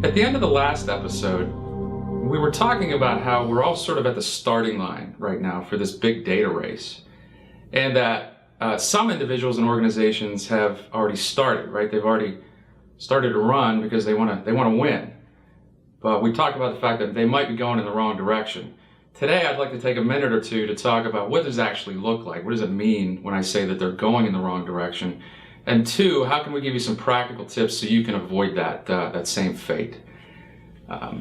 At the end of the last episode, we were talking about how we're all sort of at the starting line right now for this big data race, and that some individuals and organizations have already started, right? They've already started to run because they want to win. But we talked about the fact that they might be going in the wrong direction. Today, I'd like to take a minute or two to talk about what does it actually look like? What does it mean when I say that they're going in the wrong direction? And two, how can we give you some practical tips so you can avoid that same fate? A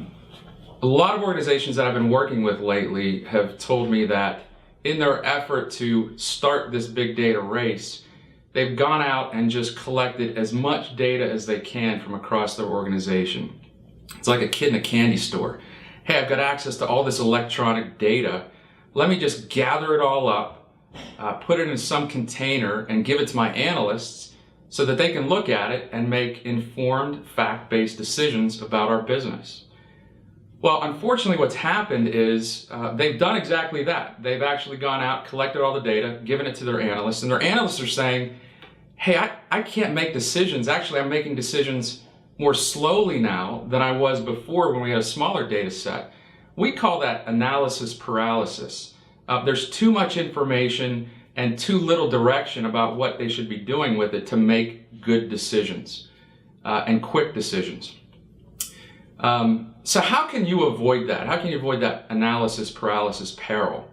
lot of organizations that I've been working with lately have told me that in their effort to start this big data race, they've gone out and just collected as much data as they can from across their organization. It's like a kid in a candy store. Hey, I've got access to all this electronic data. Let me just gather it all up, put it in some container, and give it to my analysts so that they can look at it and make informed, fact-based decisions about our business. Well, unfortunately, what's happened is they've done exactly that. They've actually gone out, collected all the data, given it to their analysts, and their analysts are saying, hey, I can't make decisions. Actually, I'm making decisions more slowly now than I was before when we had a smaller data set. We call that analysis paralysis. There's too much information and too little direction about what they should be doing with it to make good decisions and quick decisions. So how can you avoid that? How can you avoid that analysis paralysis peril?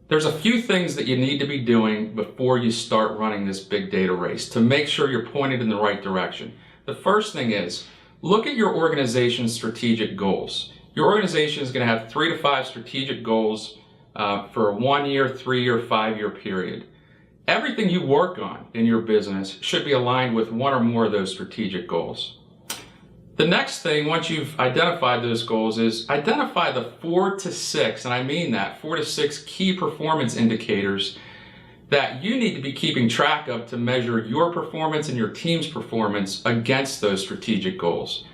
There's a few things that you need to be doing before you start running this big data race to make sure you're pointed in the right direction. The first thing is, look at your organization's strategic goals. Your organization is going to have 3 to 5 strategic goals for a 1-year, 3-year, 5-year period. Everything you work on in your business should be aligned with one or more of those strategic goals. The next thing, once you've identified those goals, is identify the 4 to 6, and I mean that, 4 to 6 key performance indicators that you need to be keeping track of to measure your performance and your team's performance against those strategic goals.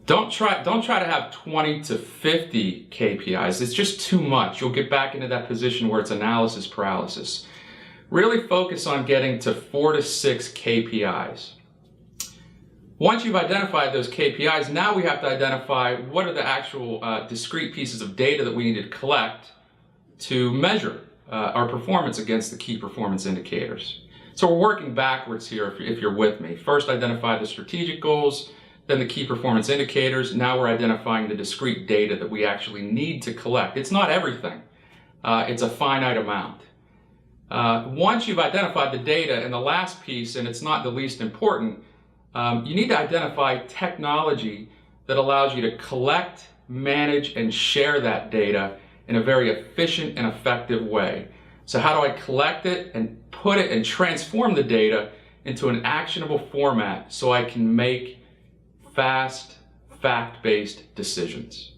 Don't try to have 20 to 50 KPIs. It's just too much. You'll get back into that position where it's analysis paralysis. Really focus on getting to 4 to 6 KPIs. Once you've identified those KPIs, now we have to identify what are the actual discrete pieces of data that we need to collect to measure our performance against the key performance indicators. So we're working backwards here if you're with me. First, identify the strategic goals, then the key performance indicators. Now we're identifying the discrete data that we actually need to collect. It's not everything. It's a finite amount. Once you've identified the data, and the last piece, and it's not the least important, you need to identify technology that allows you to collect, manage, and share that data in a very efficient and effective way. So how do I collect it and put it and transform the data into an actionable format so I can make fast, fact-based decisions?